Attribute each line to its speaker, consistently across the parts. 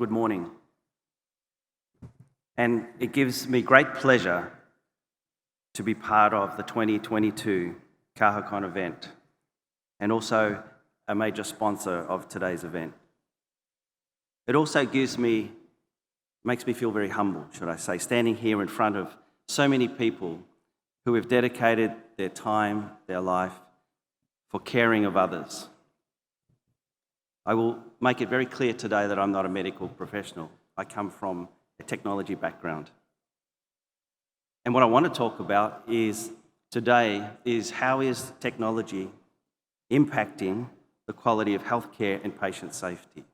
Speaker 1: good morning. And it gives me great pleasure to be part of the 2022 Cahocon event and also a major sponsor of today's event. It also makes me feel very humble, should I say, standing here in front of so many people who have dedicated their time, their life, for caring of others. I will make it very clear today that I'm not a medical professional. I come from a technology background. And what I want to talk about today is how is technology impacting the quality of healthcare and patient safety.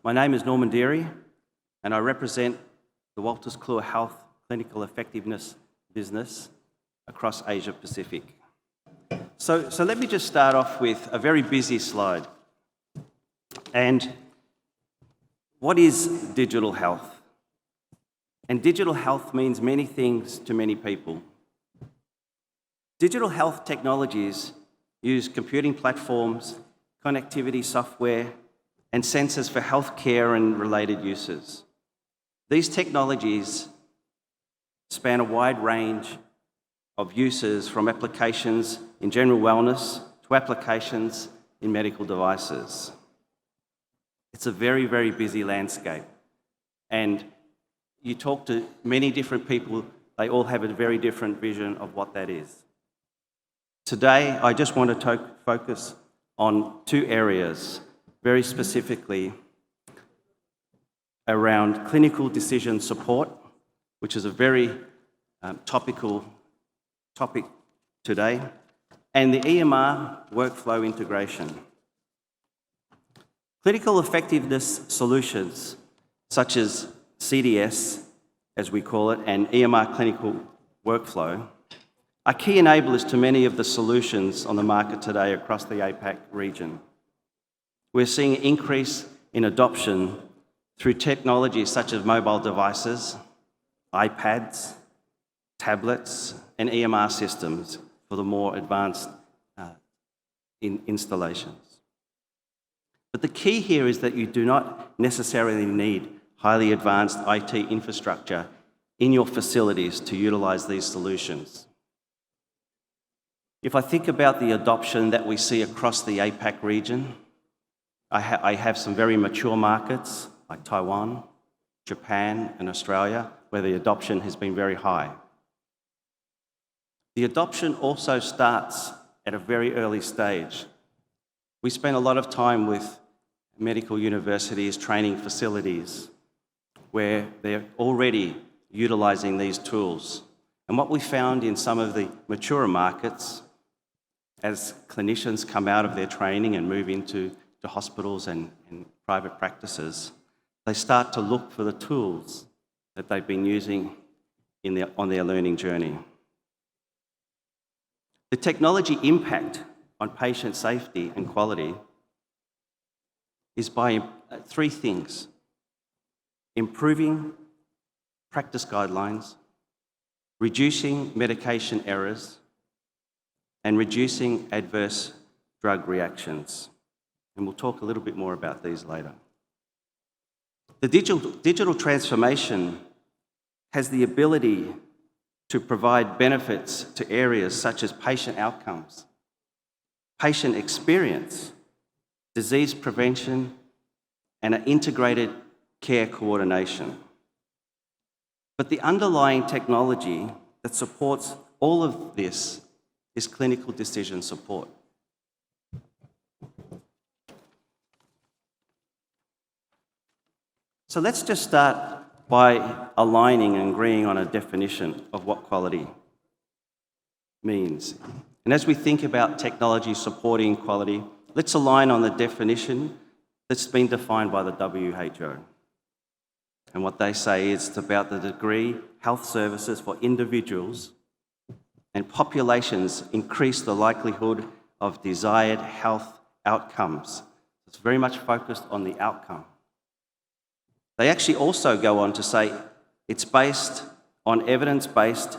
Speaker 1: My name is Norman Deery, and I represent the Walters Kluwer Health Clinical Effectiveness business across Asia Pacific. So let me just start off with a very busy slide. And what is digital health? And digital health means many things to many people. Digital health technologies use computing platforms, connectivity software, and sensors for healthcare and related uses. These technologies span a wide range of uses, from applications in general wellness to applications in medical devices. It's a very, very busy landscape. And you talk to many different people, they all have a very different vision of what that is. Today, I just want to focus on two areas, very specifically around clinical decision support, which is a very topical topic today, and the EMR workflow integration. Clinical effectiveness solutions, such as CDS, as we call it, and EMR clinical workflow, are key enablers to many of the solutions on the market today across the APAC region. We're seeing an increase in adoption through technologies such as mobile devices, iPads, tablets, and EMR systems for the more advanced installations. But the key here is that you do not necessarily need highly advanced IT infrastructure in your facilities to utilize these solutions. If I think about the adoption that we see across the APAC region, I have some very mature markets like Taiwan, Japan, and Australia, where the adoption has been very high. The adoption also starts at a very early stage. We spend a lot of time with medical universities, training facilities, where they're already utilising these tools. And what we found in some of the mature markets, as clinicians come out of their training and move into hospitals and private practices, they start to look for the tools that they've been using on their learning journey. The technology impact on patient safety and quality is by three things: improving practice guidelines, reducing medication errors, and reducing adverse drug reactions. And we'll talk a little bit more about these later. The digital transformation has the ability to provide benefits to areas such as patient outcomes, patient experience, disease prevention, and an integrated care coordination. But the underlying technology that supports all of this is clinical decision support. So let's just start by aligning and agreeing on a definition of what quality means. And as we think about technology supporting quality, let's align on the definition that's been defined by the WHO. And what they say is it's about the degree health services for individuals and populations increase the likelihood of desired health outcomes. It's very much focused on the outcome. They actually also go on to say it's based on evidence-based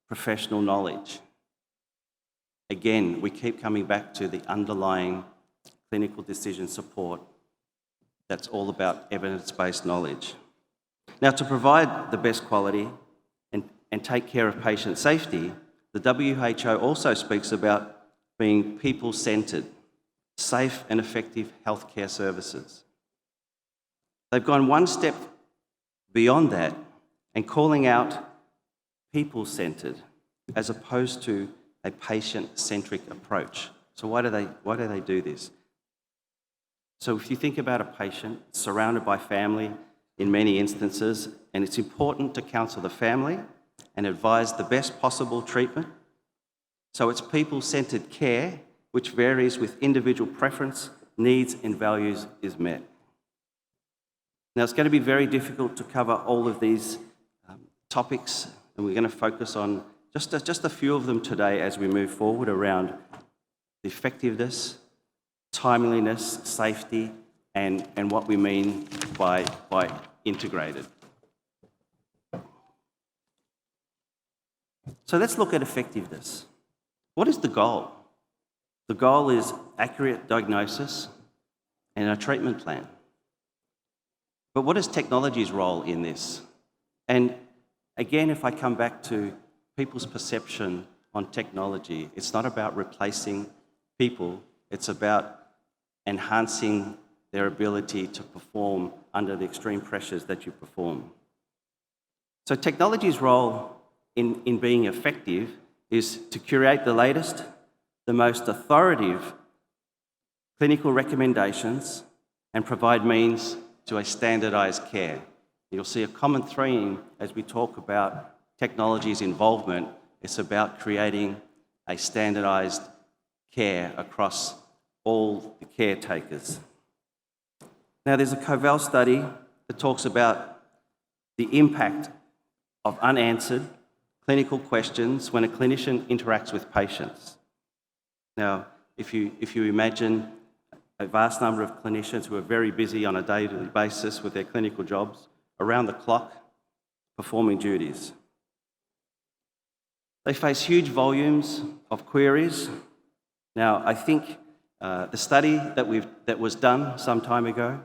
Speaker 1: professional knowledge. Again, we keep coming back to the underlying clinical decision support that's all about evidence-based knowledge. Now, to provide the best quality and take care of patient safety, the WHO also speaks about being people-centred, safe and effective healthcare services. They've gone one step beyond that and calling out people-centred as opposed to a patient-centric approach. So why do they do this? So if you think about a patient surrounded by family in many instances, and it's important to counsel the family and advise the best possible treatment. So it's people-centred care, which varies with individual preference, needs and values is met. Now, it's going to be very difficult to cover all of these topics, and we're going to focus on just a few of them today as we move forward around the effectiveness, timeliness, safety, and what we mean by integrated. So let's look at effectiveness. What is the goal? The goal is accurate diagnosis and a treatment plan. But what is technology's role in this? And again, if I come back to people's perception on technology, it's not about replacing people, it's about enhancing their ability to perform under the extreme pressures that you perform. So technology's role in being effective is to curate the latest, the most authoritative clinical recommendations and provide means to a standardised care. You'll see a common theme as we talk about technology's involvement. It's about creating a standardised care across all the caretakers. Now, there's a Cahocon study that talks about the impact of unanswered clinical questions when a clinician interacts with patients. Now, if you imagine a vast number of clinicians who are very busy on a daily basis with their clinical jobs, around the clock, performing duties. They face huge volumes of queries. Now, I think the study that was done some time ago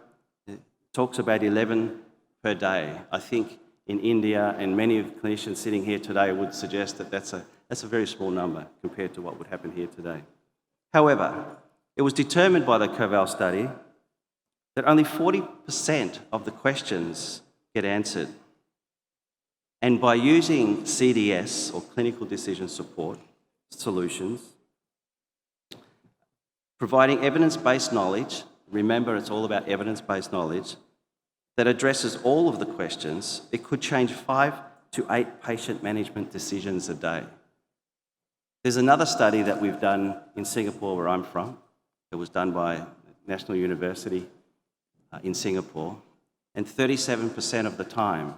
Speaker 1: talks about 11 per day. I think in India, and many of the clinicians sitting here today would suggest that that's a very small number compared to what would happen here today. However, it was determined by the Cahocon study that only 40% of the questions get answered. And by using CDS, or clinical decision support solutions, providing evidence-based knowledge, remember it's all about evidence-based knowledge, that addresses all of the questions, it could change 5 to 8 patient management decisions a day. There's another study that we've done in Singapore, where I'm from. It was done by National University in Singapore, and 37% of the time,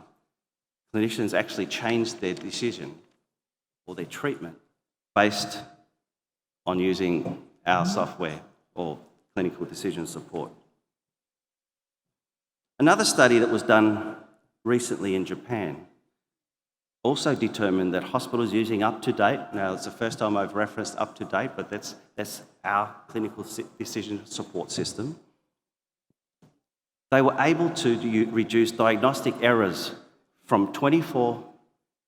Speaker 1: clinicians actually changed their decision or their treatment based on using our software or clinical decision support. Another study that was done recently in Japan also determined that hospitals using up-to-date, now it's the first time I've referenced up-to-date, but that's our clinical decision support system, they were able to reduce diagnostic errors from 24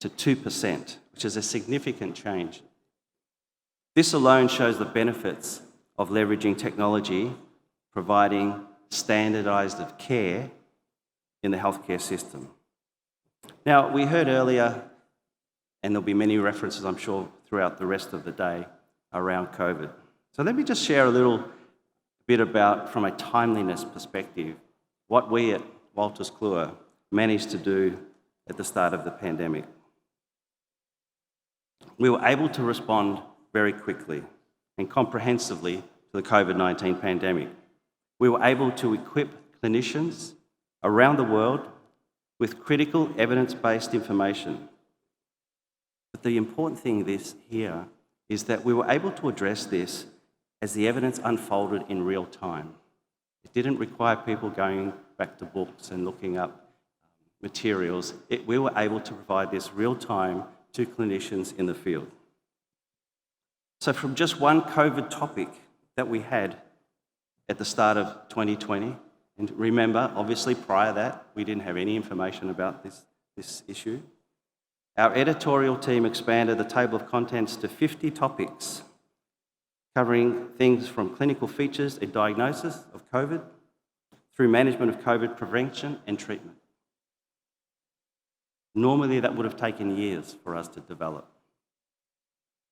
Speaker 1: to 2%, which is a significant change. This alone shows the benefits of leveraging technology, providing standardised care in the healthcare system. Now, we heard earlier, and there'll be many references, I'm sure, throughout the rest of the day around COVID. So let me just share a little bit about, from a timeliness perspective, what we at Wolters Kluwer managed to do at the start of the pandemic. We were able to respond very quickly and comprehensively to the COVID-19 pandemic. We were able to equip clinicians around the world with critical evidence-based information. But the important thing here is that we were able to address this as the evidence unfolded in real time. It didn't require people going back to books and looking up materials. We were able to provide this real time to clinicians in the field. So from just one COVID topic that we had at the start of 2020 And remember, obviously prior to that, we didn't have any information about this issue. Our editorial team expanded the table of contents to 50 topics, covering things from clinical features and diagnosis of COVID through management of COVID prevention and treatment. Normally, that would have taken years for us to develop.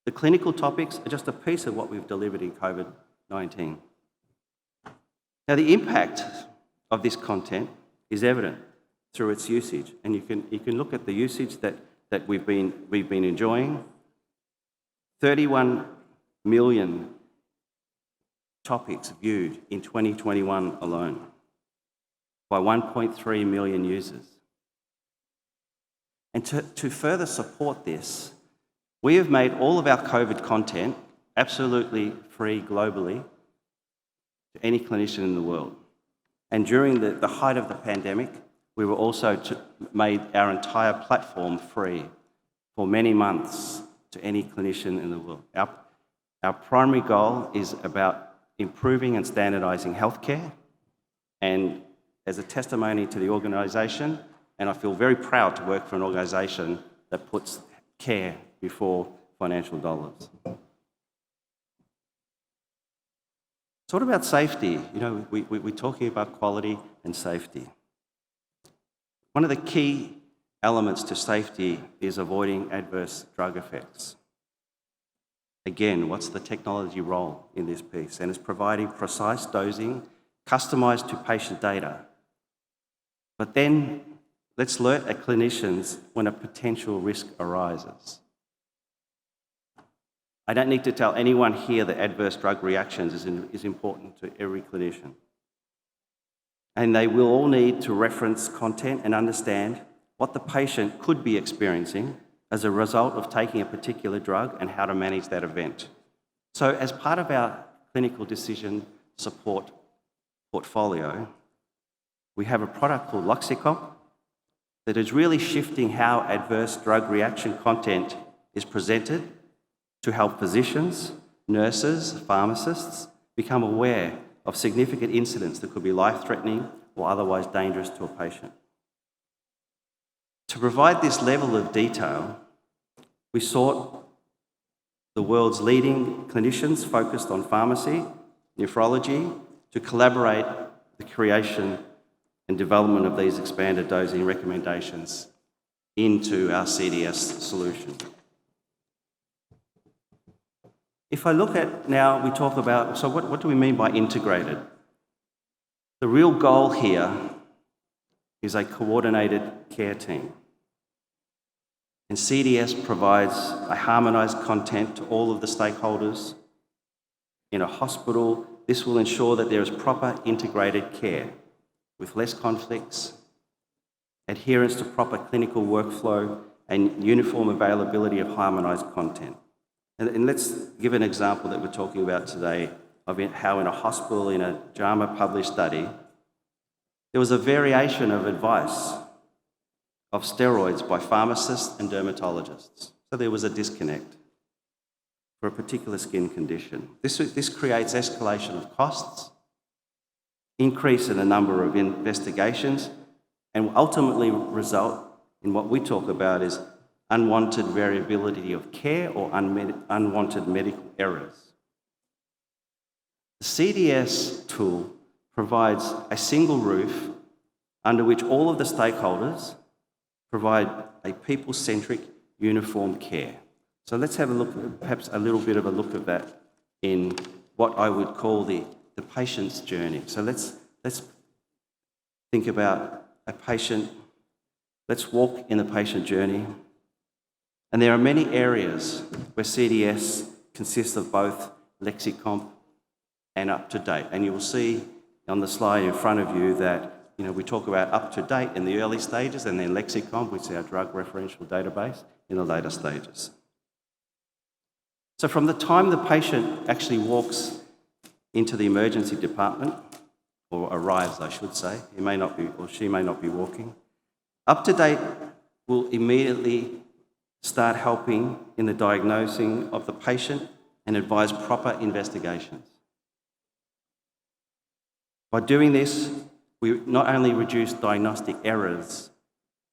Speaker 1: The clinical topics are just a piece of what we've delivered in COVID-19. Now, the impact of this content is evident through its usage, and you can look at the usage that we've been enjoying. 31 million topics viewed in 2021 alone by 1.3 million users. And to further support this, we have made all of our COVID content absolutely free globally to any clinician in the world. And during the height of the pandemic, we were also made our entire platform free for many months to any clinician in the world. Our primary goal is about improving and standardising healthcare, and as a testimony to the organisation, and I feel very proud to work for an organisation that puts care before financial dollars. So what about safety? You know, we're talking about quality and safety. One of the key elements to safety is avoiding adverse drug effects. Again, what's the technology role in this piece? And it's providing precise dosing, customised to patient data. But then let's alert our clinicians when a potential risk arises. I don't need to tell anyone here that adverse drug reactions is important to every clinician. And they will all need to reference content and understand what the patient could be experiencing as a result of taking a particular drug and how to manage that event. So as part of our clinical decision support portfolio, we have a product called Cahocon that is really shifting how adverse drug reaction content is presented to help physicians, nurses, pharmacists become aware of significant incidents that could be life-threatening or otherwise dangerous to a patient. To provide this level of detail, we sought the world's leading clinicians focused on pharmacy, nephrology, to collaborate the creation and development of these expanded dosing recommendations into our CDS solution. If I look at now, we talk about, so what do we mean by integrated? The real goal here is a coordinated care team. And CDS provides a harmonised content to all of the stakeholders. In a hospital, this will ensure that there is proper integrated care with less conflicts, adherence to proper clinical workflow, and uniform availability of harmonised content. And let's give an example that we're talking about today of how in a hospital, in a JAMA published study, there was a variation of advice of steroids by pharmacists and dermatologists. So there was a disconnect for a particular skin condition. This creates escalation of costs, increase in the number of investigations, and will ultimately result in what we talk about is unwanted variability of care or unwanted medical errors. The CDS tool provides a single roof under which all of the stakeholders provide a people-centric, uniform care. So let's have a look, perhaps a little bit of a look at that in what I would call the patient's journey. So let's think about a patient. Let's walk in the patient journey. And there are many areas where CDS consists of both Lexicomp and up-to-date. And you will see on the slide in front of you that we talk about up-to-date in the early stages, and then Lexicomp, which is our drug referential database, in the later stages. So from the time the patient actually walks into the emergency department, or arrives, I should say, he may not be, or she may not be walking, up-to-date will immediately start helping in the diagnosing of the patient and advise proper investigations. By doing this, We not only reduce diagnostic errors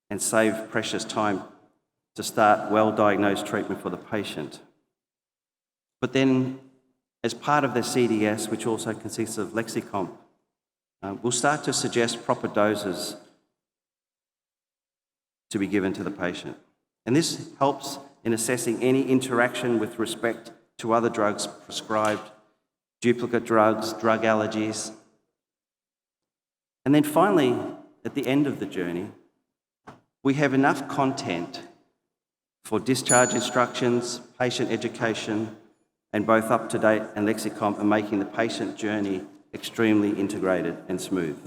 Speaker 1: and save precious time to start well-diagnosed treatment for the patient, but then as part of the CDS, which also consists of Lexicomp, we'll start to suggest proper doses to be given to the patient. And this helps in assessing any interaction with respect to other drugs prescribed, duplicate drugs, drug allergies. And then finally, at the end of the journey, we have enough content for discharge instructions, patient education, and both up-to-date and Lexicomp are making the patient journey extremely integrated and smooth.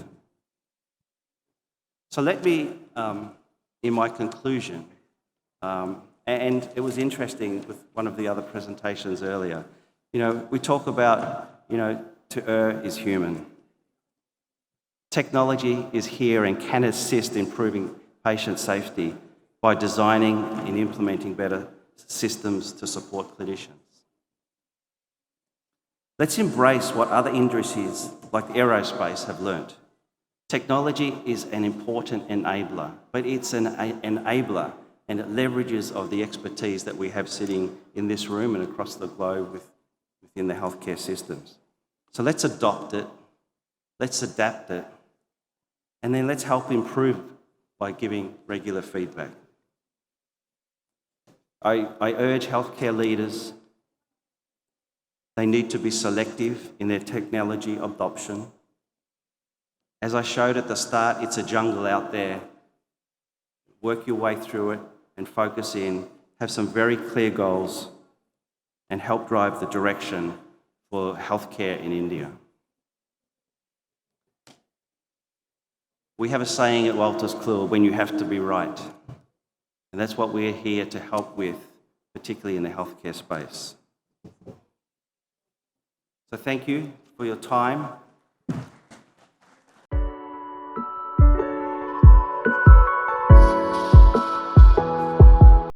Speaker 1: So let me, in my conclusion, and it was interesting with one of the other presentations earlier, we talk about, to err is human. Technology is here and can assist in improving patient safety by designing and implementing better systems to support clinicians. Let's embrace what other industries like aerospace have learnt. Technology is an important enabler, but it's an enabler and it leverages of the expertise that we have sitting in this room and across the globe within the healthcare systems. So let's adopt it, let's adapt it, and then let's help improve by giving regular feedback. I urge healthcare leaders, they need to be selective in their technology adoption. As I showed at the start, it's a jungle out there. Work your way through it and focus in, have some very clear goals and help drive the direction for healthcare in India. We have a saying at Walters Kluwer, when you have to be right. And that's what we're here to help with, particularly in the healthcare space. So thank you for your time.